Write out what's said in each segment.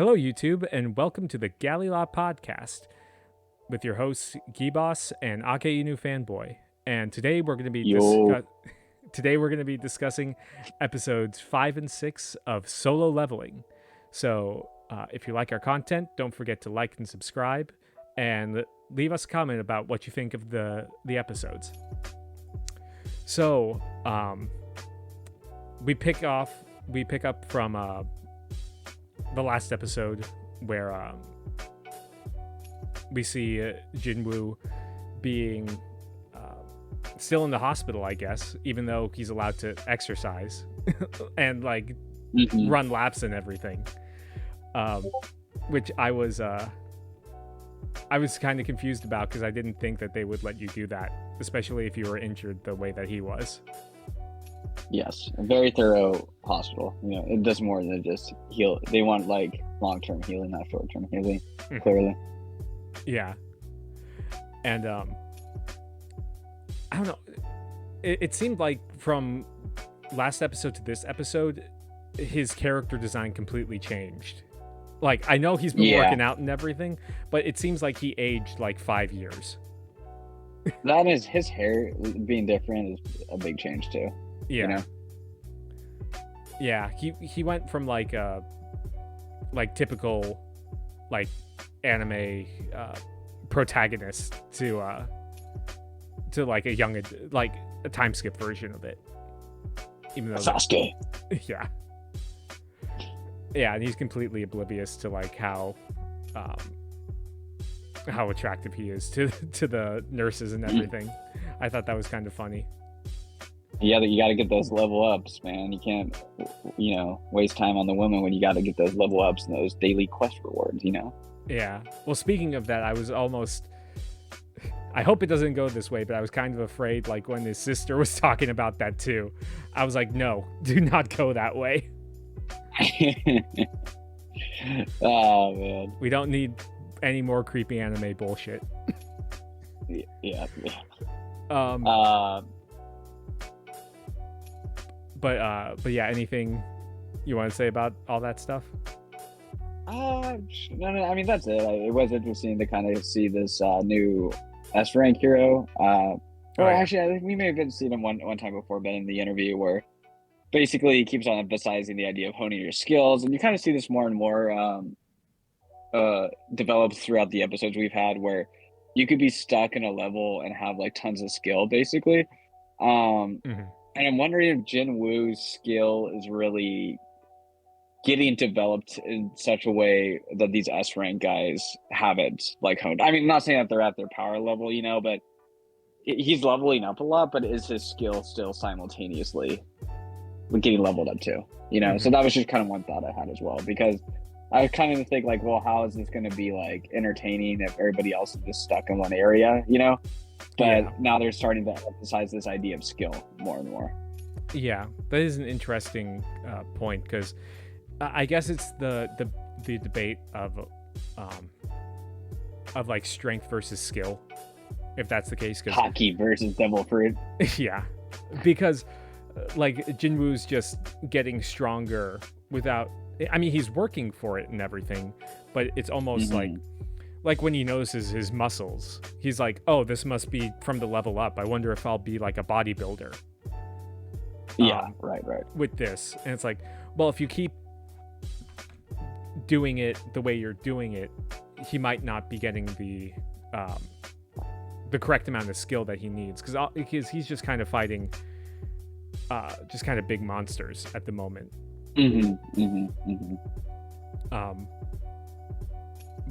Hello, YouTube, and welcome to the Galley La Podcast with your hosts Geboss and Akainu Fanboy. And today we're going to be discussing episodes 5 and 6 of Solo Leveling. So, if you like our content, don't forget to like and subscribe, and leave us a comment about what you think of the episodes. So, we pick up from the last episode where we see Jinwoo being still in the hospital, I guess, even though he's allowed to exercise and run laps and everything, which I was kind of confused about because I didn't think that they would let you do that, especially if you were injured the way that he was. Yes, a very thorough hospital. You know, it does more than just heal. They want long-term healing, not short-term healing. Clearly. Yeah, and I don't know. It seemed like from last episode to this episode, his character design completely changed. Like, I know he's been working out and everything, but it seems like he aged like 5 years. That is, his hair being different is a big change too. Yeah. You know? Yeah, he went from typical anime protagonist to like a young a time skip version of it. Even though Sasuke. Yeah. Yeah, and he's completely oblivious to how attractive he is to the nurses and everything. I thought that was kind of funny. Yeah, you got to get those level ups, man. You can't, waste time on the women when you got to get those level ups and those daily quest rewards, Yeah. Well, speaking of that, I hope it doesn't go this way, but I was kind of afraid, when his sister was talking about that too. I was like, no, do not go that way. Oh, man. We don't need any more creepy anime bullshit. Yeah. But yeah, anything you want to say about all that stuff? No, I mean, that's it. It was interesting to kind of see this new S rank hero. Actually, I think we may have been seeing him one time before, but in the interview where basically he keeps on emphasizing the idea of honing your skills, and you kind of see this more and more developed throughout the episodes we've had, where you could be stuck in a level and have tons of skill, basically. And I'm wondering if Jinwoo's skill is really getting developed in such a way that these S rank guys haven't honed. I mean, I'm not saying that they're at their power level, but he's leveling up a lot, but is his skill still simultaneously getting leveled up too? So that was just kind of one thought I had as well, because I kind of think well, how is this going to be entertaining if everybody else is just stuck in one area, But now they're starting to emphasize this idea of skill more and more. Yeah, that is an interesting point, because I guess it's the debate of strength versus skill, if that's the case. Hockey versus devil fruit. Yeah, because Jinwoo's just getting stronger without. I mean, he's working for it and everything, but it's almost like when he notices his muscles, he's like, oh, this must be from the level up. I wonder if I'll be like a bodybuilder. Yeah, right. With this. And it's like, well, if you keep doing it the way you're doing it, he might not be getting the correct amount of skill that he needs. Because he's just kind of fighting just kind of big monsters at the moment.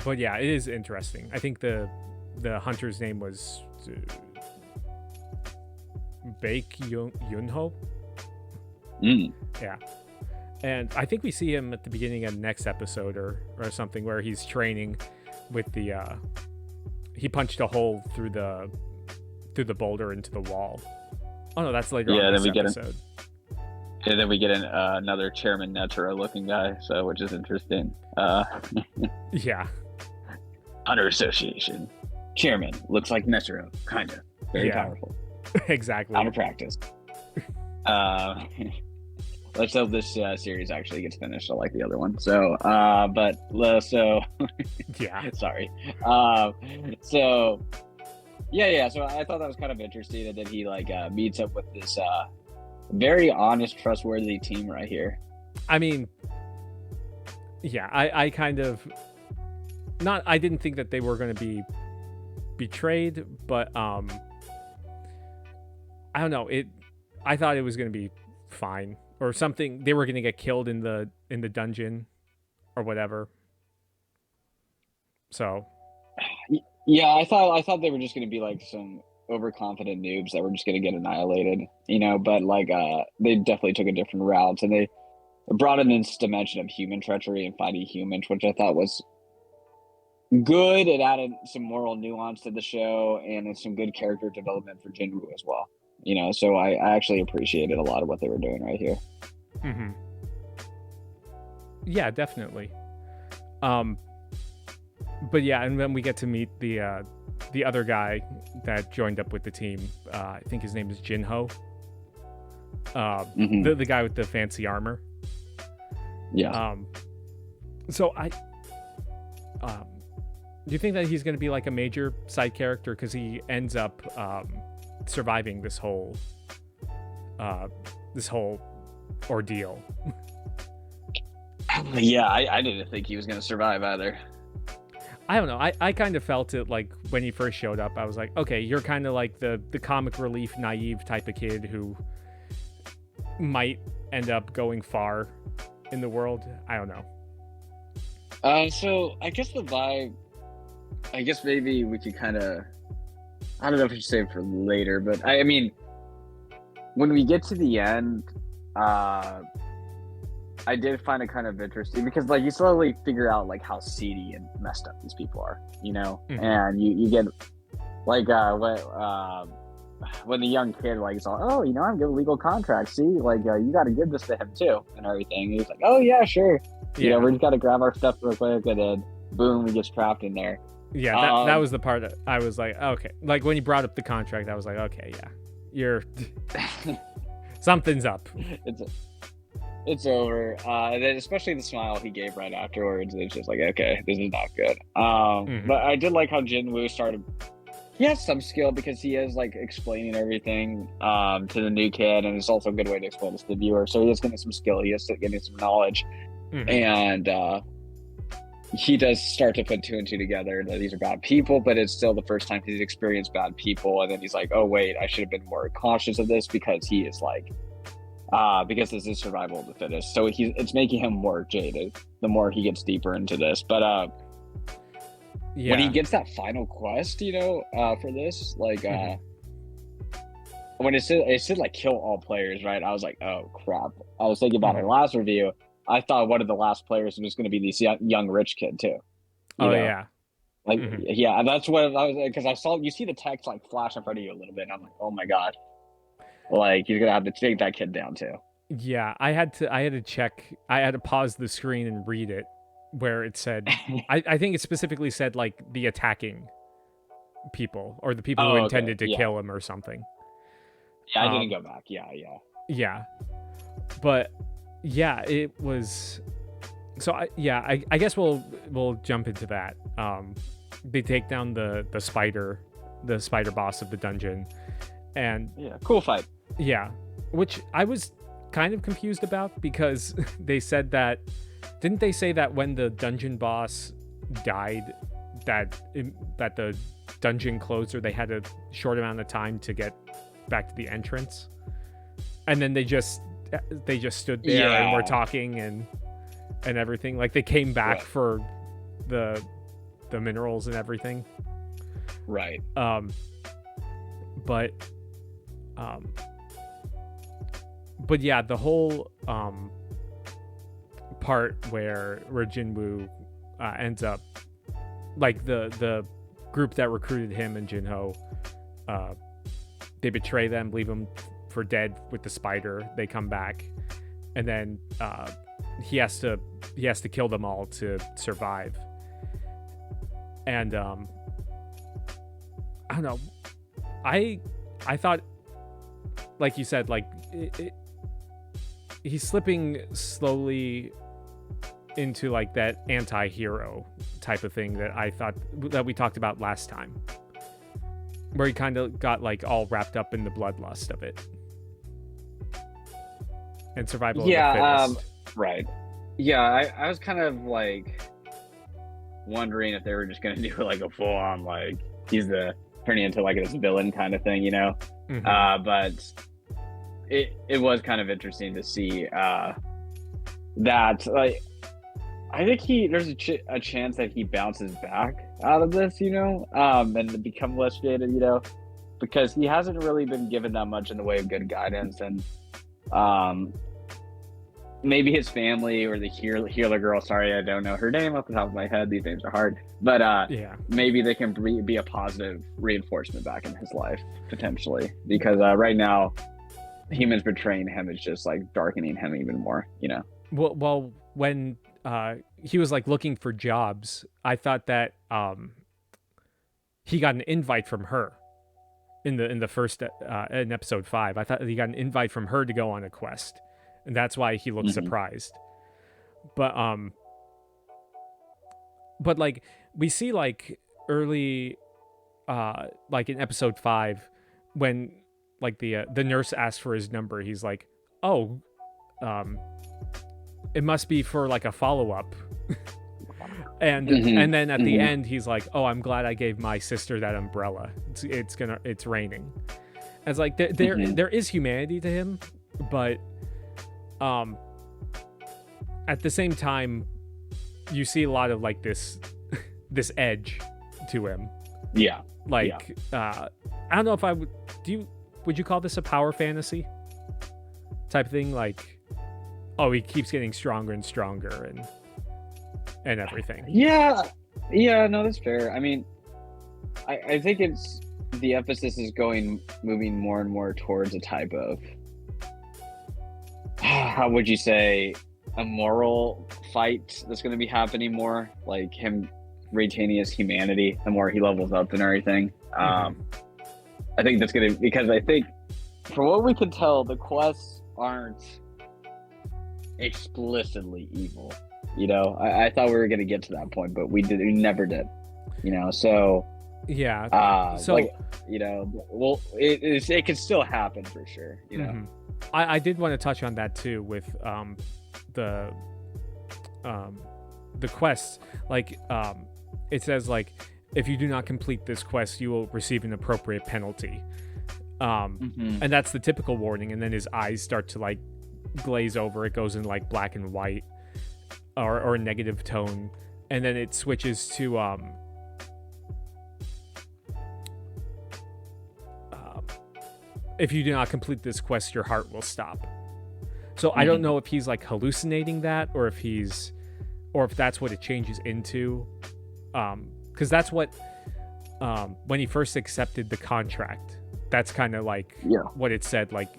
But yeah, it is interesting. I think the hunter's name was Baek Yunho. Yeah, and I think we see him at the beginning of the next episode or something, where he's training with the he punched a hole through the boulder into the wall. Oh no, that's later on in this episode. And then we get another Chairman Netero looking guy, which is interesting. Yeah. Under association. Chairman looks like Netero, kind of. Very powerful. Exactly. Out of practice. let's hope this series actually gets finished. I like the other one. So, Yeah. Sorry. So yeah. So I thought that was kind of interesting, and then he meets up with this very honest, trustworthy team right here. I mean, yeah, I kind of I didn't think that they were going to be betrayed, but I don't know. I thought it was going to be fine or something. They were going to get killed in the dungeon or whatever. So, yeah, I thought they were just going to be like some overconfident noobs that were just going to get annihilated, but they definitely took a different route, and they brought in this dimension of human treachery and fighting humans, which I thought was good. It added some moral nuance to the show, and it's some good character development for Jinwoo as well. So I actually appreciated a lot of what they were doing right here. Mm-hmm. Yeah, definitely. But yeah, and then we get to meet the other guy that joined up with the team. I think his name is Jinho. The guy with the fancy armor. Yeah. So do you think that he's going to be like a major side character because he ends up surviving this whole ordeal? Yeah, I didn't think he was going to survive either. I don't know. I kind of felt it like when he first showed up. I was like, okay, you're kind of like the comic relief, naive type of kid who might end up going far in the world. I don't know. So I guess the vibe, I guess maybe we could kind of, I don't know if we should save it for later, but I mean, when we get to the end, I did find it kind of interesting because you slowly figure out how seedy and messed up these people are, Mm-hmm. and you get when the young kid is all, oh, I'm getting legal contracts. See, you got to give this to him too and everything. And he's like, oh yeah, sure. Yeah. We just got to grab our stuff real quick, and then boom, he gets trapped in there. Yeah, that was the part that I was like, okay. Like when you brought up the contract, I was like, okay, yeah, you're something's up. It's over. And then especially the smile he gave right afterwards. It's just like, okay, this is not good. But I did like how Jinwoo started. He has some skill because he is explaining everything to the new kid, and it's also a good way to explain this to the viewer. So he is getting some skill. He is getting some knowledge, and he does start to put two and two together that these are bad people, but it's still the first time he's experienced bad people. And then he's like, oh wait, I should have been more cautious of this because he is because this is survival of the fittest. So it's making him more jaded the more he gets deeper into this. But yeah. When he gets that final quest, for this, when it said kill all players, right? I was like, oh crap. I was thinking about our last review. I thought one of the last players was going to be this young rich kid too. Yeah. Yeah, that's what I was, because I saw, you see the text flash in front of you a little bit, and I'm like, oh my god. You're gonna have to take that kid down too. Yeah, I had to check. I had to pause the screen and read it, where it said, I think it specifically said the attacking people or the people who intended to kill him or something. Yeah, I didn't go back. Yeah. But yeah, it was. So I guess we'll jump into that. They take down the spider boss of the dungeon, and yeah, cool fight. Yeah, which I was kind of confused about because they said that, didn't they say that when the dungeon boss died, that the dungeon closed, or they had a short amount of time to get back to the entrance, and then they just stood there and were talking and everything, they came back for the minerals and everything, right? But yeah, the whole part where Jinwoo ends up, the group that recruited him and Jinho, they betray them, leave him for dead with the spider. They come back, and then he has to kill them all to survive. And I don't know. I thought, like you said, he's slipping slowly into like that anti-hero type of thing that I thought that we talked about last time, where he kind of got like all wrapped up in the bloodlust of it and survival of the fittest. Right. Yeah, I was kind of like wondering if they were just gonna do like a full-on like he's turning into like this villain kind of thing, you know. Mm-hmm. But it was kind of interesting to see that like I think there's a chance that he bounces back out of this, you know, and become less jaded, you know, because he hasn't really been given that much in the way of good guidance, and maybe his family or the healer girl, sorry, I don't know her name off the top of my head, these names are hard, but yeah, maybe they can be a positive reinforcement back in his life, potentially, because right now humans betraying him is just like darkening him even more, you know. Well, when he was like looking for jobs, I thought that he got an invite from her in the first in episode 5. I thought he got an invite from her to go on a quest, and that's why he looked surprised. But like we see like early like in episode 5 when like the nurse asked for his number, he's like, oh, it must be for like a follow-up. and then at the end he's like, oh, I'm glad I gave my sister that umbrella, it's raining. And it's like there is humanity to him, but at the same time you see a lot of like this edge to him. Yeah. Like I don't know if I would you call this a power fantasy type thing? Like, oh, he keeps getting stronger and stronger and everything. Yeah, no, that's fair. I mean, I think it's the emphasis is moving more and more towards a type of how would you say, a moral fight that's going to be happening more, like him retaining his humanity the more he levels up and everything. I think that's going to, because I think from what we can tell, the quests aren't explicitly evil, you know. I thought we were going to get to that point, but we never did, you know. So yeah, so like, you know, well, it can still happen for sure, you know. I did want to touch on that too with the quests. Like it says like, if you do not complete this quest, you will receive an appropriate penalty. And that's the typical warning. And then his eyes start to like glaze over. It goes in like black and white or a negative tone. And then it switches to if you do not complete this quest, your heart will stop. So I don't know if he's like hallucinating that, or if that's what it changes into. Because that's what when he first accepted the contract, that's kind of like what it said, like,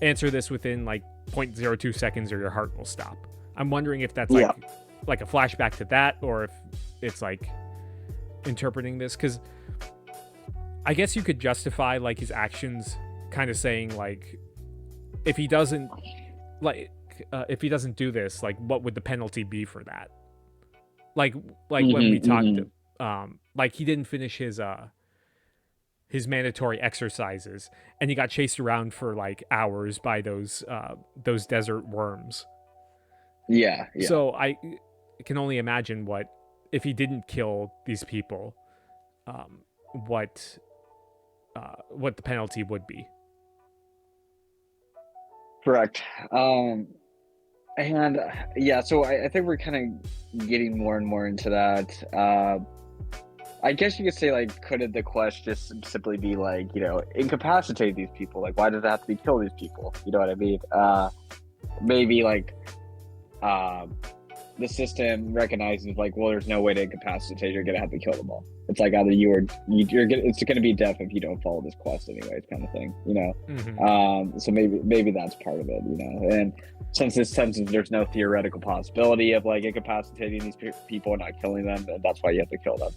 answer this within like 0.02 seconds or your heart will stop. I'm wondering if that's like a flashback to that, or if it's like interpreting this, because I guess you could justify like his actions kind of saying like, if he doesn't do this, like what would the penalty be for that? Like when we talked like he didn't finish his mandatory exercises and he got chased around for like hours by those desert worms. Yeah. So I can only imagine what if he didn't kill these people, what the penalty would be. Correct. And yeah, so I think we're kind of getting more and more into that. I guess you could say, like, could the quest just simply be like, you know, incapacitate these people? Like, why does it have to be kill these people? You know what I mean? Maybe like the system recognizes like, well, there's no way to incapacitate. You're gonna have to kill them all. It's like either you're gonna, it's gonna be death if you don't follow this quest anyways, kind of thing, you know. So maybe that's part of it, you know. And since there's no theoretical possibility of like incapacitating these people and not killing them, that's why you have to kill them.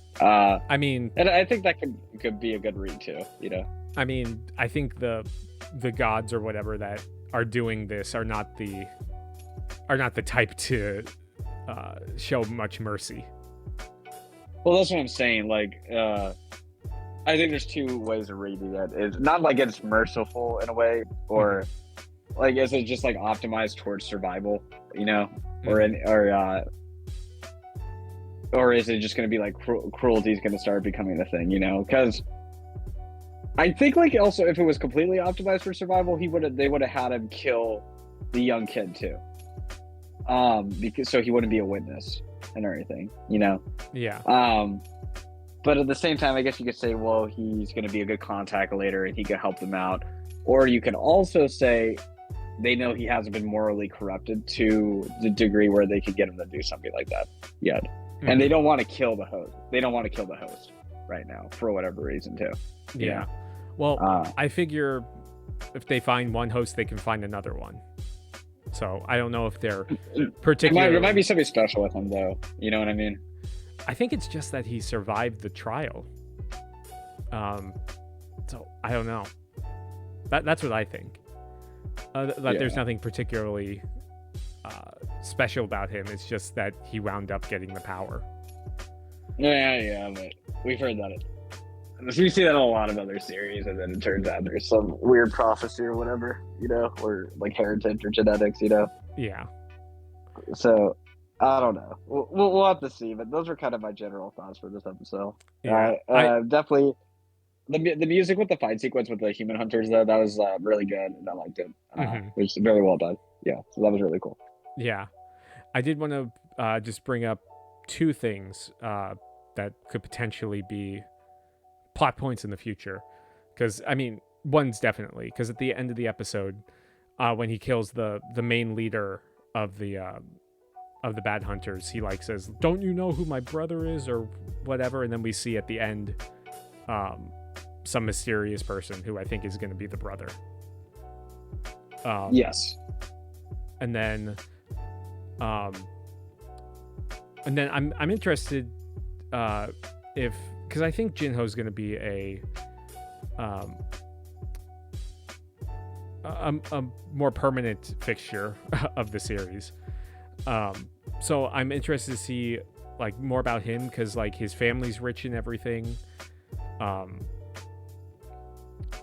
I mean, and I think that could be a good read too, you know. I mean, I think the gods or whatever that are doing this are not the type to show much mercy. Well, that's what I'm saying. Like, I think there's two ways of reading it. It's not like it's merciful in a way, or like is it just like optimized towards survival, you know, or is it just going to be like cruelty is going to start becoming a thing, you know? Because I think like also if it was completely optimized for survival, they would have had him kill the young kid too, because so he wouldn't be a witness and everything, you know? Yeah. But at the same time, I guess you could say, well, he's going to be a good contact later and he could help them out. Or you can also say they know he hasn't been morally corrupted to the degree where they could get him to do something like that yet. Mm-hmm. And they don't want to kill the host. They don't want to kill the host right now for whatever reason, too. Yeah. Well, I figure if they find one host, they can find another one. So I don't know if they're particularly... There might be something special with him, though. You know what I mean? I think it's just that he survived the trial. So I don't know. That's what I think. There's nothing particularly special about him. It's just that he wound up getting the power. Yeah, but we've heard that. We see that in a lot of other series, and then it turns out there's some weird prophecy or whatever, you know, or like heritage or genetics, you know. Yeah. So I don't know. We'll have to see, but those are kind of my general thoughts for this episode. Yeah, definitely. The music with the fight sequence with the human hunters, though, that was really good, and I liked it. It was very well done. Yeah, so that was really cool. Yeah. I did want to just bring up two things that could potentially be plot points in the future. Because, I mean, one's definitely, because at the end of the episode, when he kills the main leader of the bad hunters, he like says, "Don't you know who my brother is?" or whatever, and then we see at the end some mysterious person who I think is going to be the brother. Yes. And then I'm interested because I think Jinho's going to be a more permanent fixture of the series. So I'm interested to see like more about him, because like his family's rich and everything.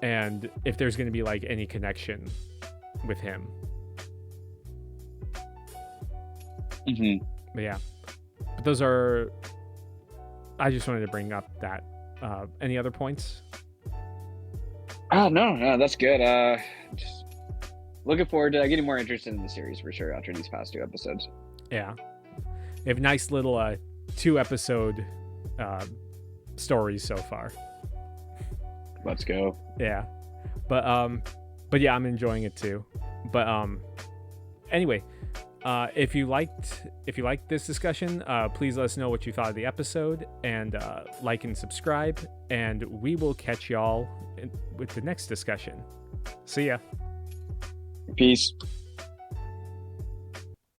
And if there's going to be like any connection with him. But yeah, but those are, I just wanted to bring up that. Any other points? Oh, no, that's good. Just looking forward to getting more interested in the series for sure after these past two episodes. Yeah. They have nice little 2-episode stories so far. Let's go. Yeah. But yeah, I'm enjoying it too. But anyway, if you liked this discussion, please let us know what you thought of the episode, and like and subscribe, and we will catch y'all with the next discussion. See ya. Peace.